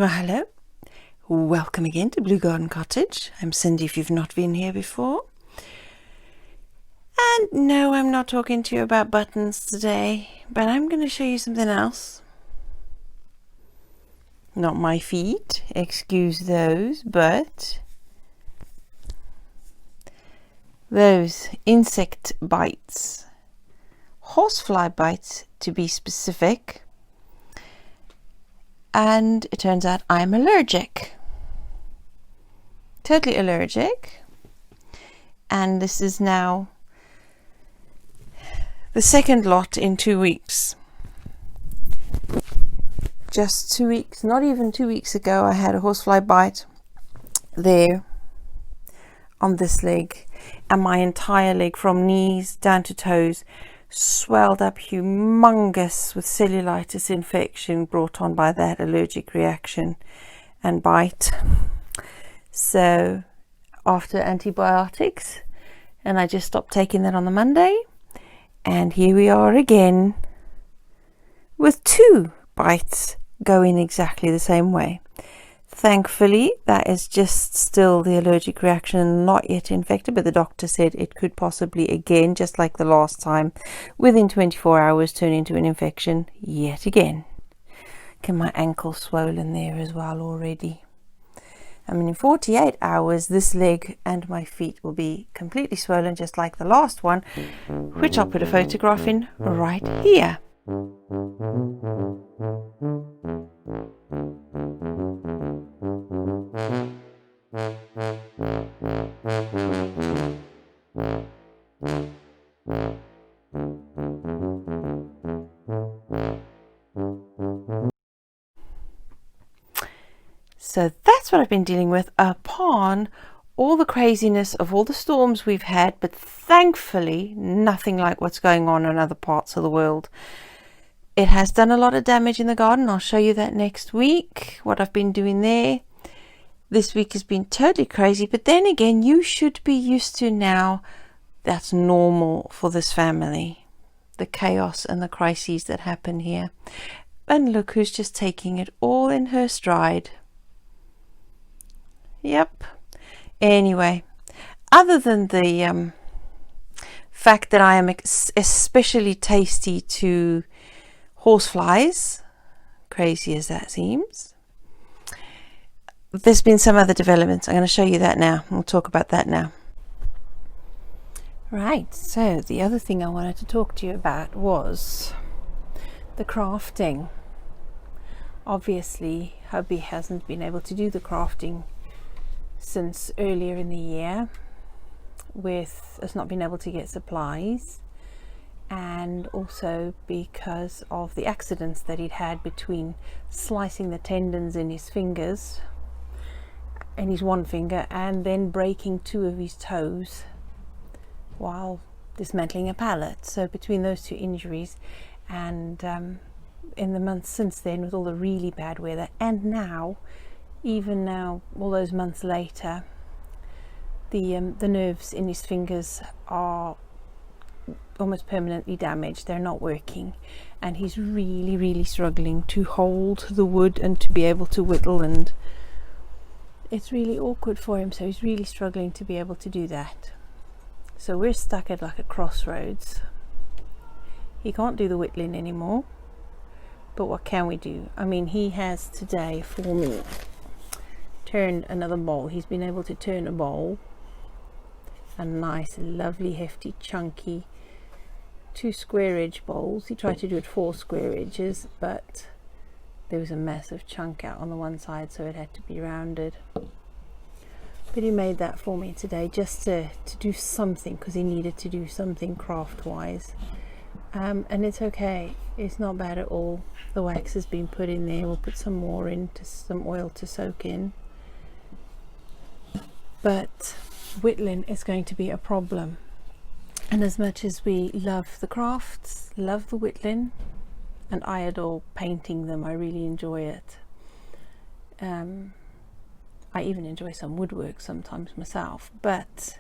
Well, hello. Welcome again to Blue Garden Cottage. I'm Cindy if you've not been here before. And no, I'm not talking to you about buttons today, but I'm going to show you something else. Not my feet, excuse those, but those insect bites. Horsefly bites, to be specific. And it turns out I'm allergic. Totally allergic. And this is now the second lot in 2 weeks. Just 2 weeks, not even 2 weeks ago, I had a horsefly bite there on this leg, and my entire leg from knees down to toes swelled up humongous with cellulitis infection brought on by that allergic reaction and bite. So after antibiotics, and I just stopped taking that on the Monday, and here we are again with 2 bites going exactly the same way. Thankfully, that is just still the allergic reaction, not yet infected, but the doctor said it could possibly again, just like the last time, within 24 hours turn into an infection yet again. Okay, my ankle swollen there as well already. I mean, in 48 hours, this leg and my feet will be completely swollen, just like the last one, which I'll put a photograph in right here. So that's what I've been dealing with, upon all the craziness of all the storms we've had, but thankfully nothing like what's going on in other parts of the world. It has done a lot of damage in the garden. I'll show you that next week, what I've been doing there. This week has been totally crazy, but then again, you should be used to now. That's normal for this family, the chaos and the crises that happen here. And look who's just taking it all in her stride. Yep. Anyway, other than the fact that I am especially tasty to horseflies, crazy as that seems, there's been some other developments. I'm going to show you that now. We'll talk about that now. Right, so the other thing I wanted to talk to you about was the crafting. Obviously, hubby hasn't been able to do the crafting since earlier in the year, with us not being able to get supplies, and also because of the accidents that he'd had between slicing the tendons in his fingers, in his one finger, and then breaking 2 of his toes while dismantling a pallet. So between those 2 injuries, and in the months since then, with all the really bad weather, and now, even now, all those months later, the nerves in his fingers are almost permanently damaged. They're not working, and he's really struggling to hold the wood and to be able to whittle, and it's really awkward for him, so he's really struggling to be able to do that. So we're stuck at like a crossroads. He can't do the whittling anymore, but what can we do? I mean, he has today for me turned another bowl. He's been able to turn a bowl, a nice lovely hefty chunky 2 square edge bowls. He tried to do it 4 square edges, but there was a massive chunk out on the one side, so it had to be rounded. But he made that for me today, just to do something, because he needed to do something craft wise, and it's okay, it's not bad at all. The wax has been put in there. We'll put some more in, to some oil to soak in, but whittling is going to be a problem. And as much as we love the crafts, love the whittling, and I adore painting them, I really enjoy it. I even enjoy some woodwork sometimes myself, but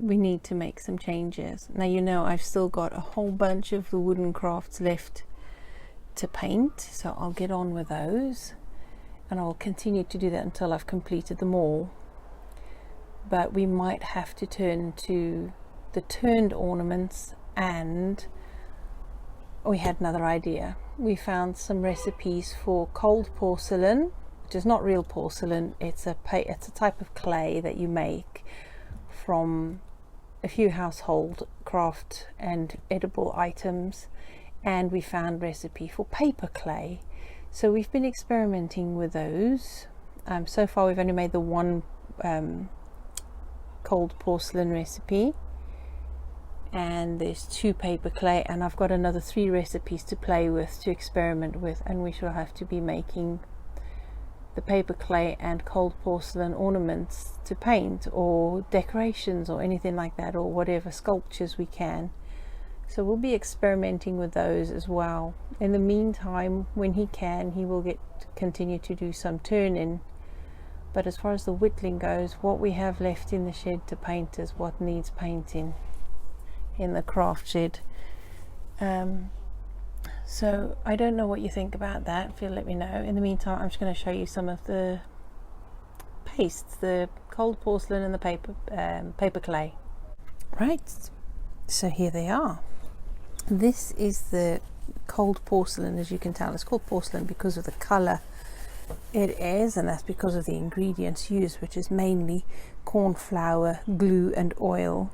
we need to make some changes. Now, you know, I've still got a whole bunch of the wooden crafts left to paint, so I'll get on with those. and I'll continue to do that until I've completed them all. But we might have to turn to the turned ornaments, and we had another idea. We found some recipes for cold porcelain, which is not real porcelain. It's a type of clay that you make from a few household craft and edible items, and we found recipe for paper clay. So we've been experimenting with those. So far we've only made the one cold porcelain recipe, and there's 2 paper clay, and I've got another 3 recipes to play with, to experiment with, and we shall have to be making the paper clay and cold porcelain ornaments to paint, or decorations, or anything like that, or whatever sculptures we can. So we'll be experimenting with those as well. In the meantime, when he can, he will continue to do some turn-in. But as far as the whittling goes, what we have left in the shed to paint is what needs painting in the craft shed. So I don't know what you think about that. If you'll let me know. In the meantime, I'm just going to show you some of the pastes, the cold porcelain and the paper clay. Right, so here they are. This is the cold porcelain. As you can tell, it's called porcelain because of the color it is, and that's because of the ingredients used, which is mainly corn flour, glue and oil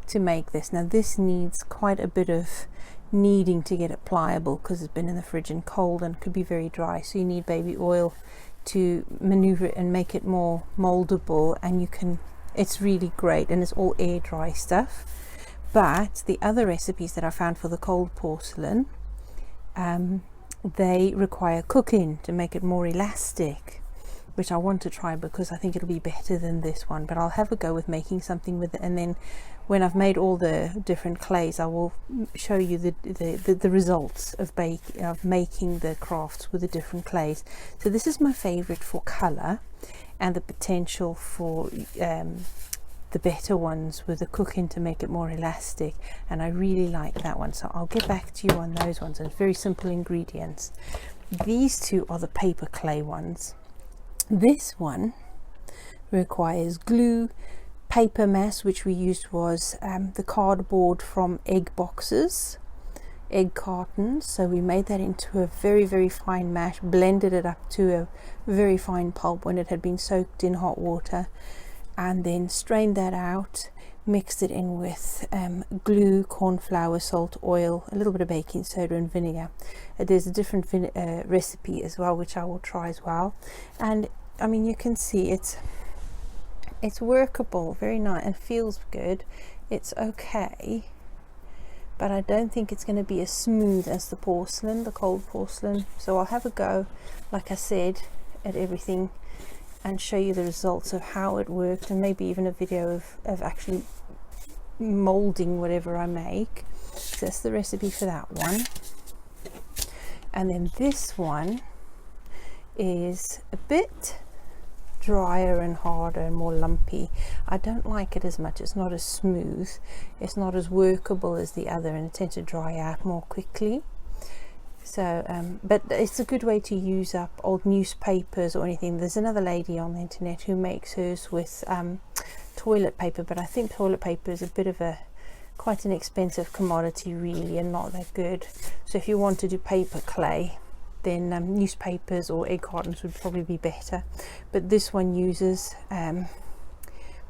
to make this. Now this needs quite a bit of kneading to get it pliable, because it's been in the fridge and cold and could be very dry, so you need baby oil to maneuver it and make it more moldable, and it's really great, and it's all air dry stuff. But the other recipes that I found for the cold porcelain, they require cooking to make it more elastic, which I want to try because I think it'll be better than this one. But I'll have a go with making something with it, and then when I've made all the different clays, I will show you the results of making the crafts with the different clays. So this is my favorite for color, and the potential for the better ones with the cooking to make it more elastic, and I really like that one. So I'll get back to you on those ones. It's very simple ingredients. These 2 are the paper clay ones. This one requires glue, paper mass, which we used was the cardboard from egg boxes, egg cartons. So we made that into a very, very fine mash, blended it up to a very fine pulp when it had been soaked in hot water, and then strained that out, mixed it in with glue, corn flour, salt, oil, a little bit of baking soda and vinegar. There's a different recipe as well, which I will try as well. And I mean, you can see it's workable, very nice, and feels good. It's okay, but I don't think it's going to be as smooth as the porcelain, the cold porcelain. So I'll have a go, like I said, at everything, and show you the results of how it worked, and maybe even a video of actually molding whatever I make. So that's the recipe for that one. And then this one is a bit drier and harder and more lumpy. I don't like it as much. It's not as smooth, it's not as workable as the other, and it tends to dry out more quickly. So but it's a good way to use up old newspapers or anything. There's another lady on the internet who makes hers with toilet paper, but I think toilet paper is a bit of quite an expensive commodity really, and not that good. So if you want to do paper clay, then newspapers or egg cartons would probably be better. But this one uses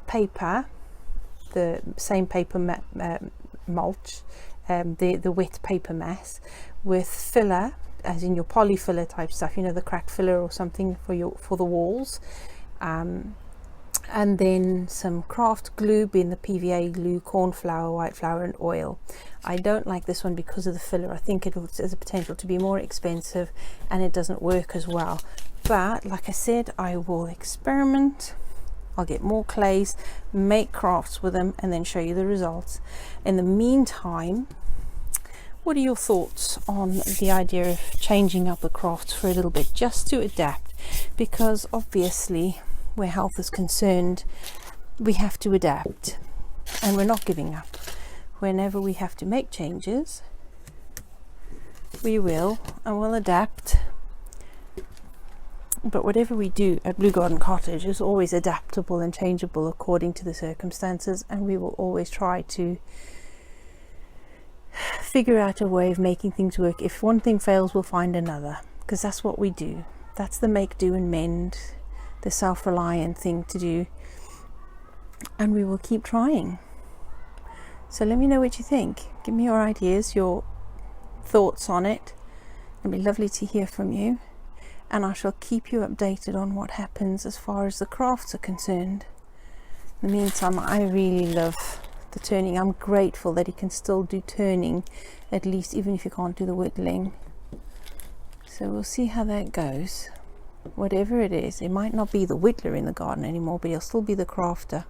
paper, the same paper mulch, the wet paper mass, with filler, as in your poly filler type stuff, you know, the cracked filler or something for the walls, and then some craft glue, being the PVA glue, corn flour, white flour and oil. I don't like this one because of the filler. I think it has a potential to be more expensive, and it doesn't work as well. But like I said, I will experiment. I'll get more clays, make crafts with them, and then show you the results. In the meantime, what are your thoughts on the idea of changing up the crafts for a little bit, just to adapt? Because obviously, where health is concerned, we have to adapt, and we're not giving up. Whenever we have to make changes, we will, and we'll adapt But whatever we do at Blue Garden Cottage is always adaptable and changeable according to the circumstances, and we will always try to figure out a way of making things work. If one thing fails, we'll find another, because that's what we do. That's the make, do and mend, the self-reliant thing to do, and we will keep trying. So let me know what you think. Give me your ideas, your thoughts on it. It'll be lovely to hear from you, and I shall keep you updated on what happens as far as the crafts are concerned. In the meantime, I really love the turning. I'm grateful that he can still do turning, at least, even if you can't do the whittling. So we'll see how that goes. Whatever it is, it might not be the whittler in the garden anymore, but he'll still be the crafter.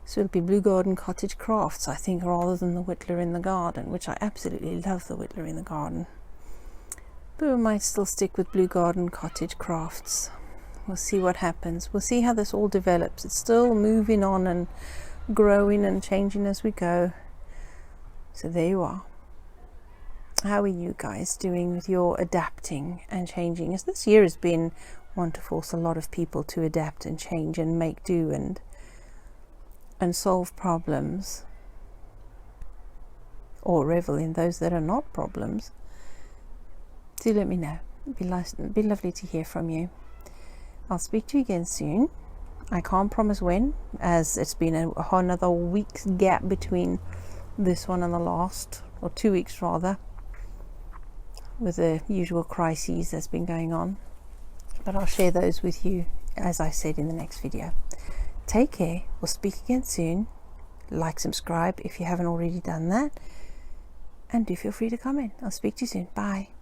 So it'll be Blue Garden Cottage Crafts, I think, rather than the whittler in the garden, which I absolutely love, the whittler in the garden. But we might still stick with Blue Garden Cottage Crafts. We'll see what happens. We'll see how this all develops. It's still moving on and growing and changing as we go. So there you are. How are you guys doing with your adapting and changing? As this year has been one to force a lot of people to adapt and change and make do and solve problems, or revel in those that are not problems. Do let me know. It'd be lovely to hear from you. I'll speak to you again soon. I can't promise when, as it's been a whole another week's gap between this one and the last, or 2 weeks rather, with the usual crises that's been going on. But I'll share those with you, as I said, in the next video. Take care. We'll speak again soon. Like, subscribe if you haven't already done that, and do feel free to comment. I'll speak to you soon. Bye.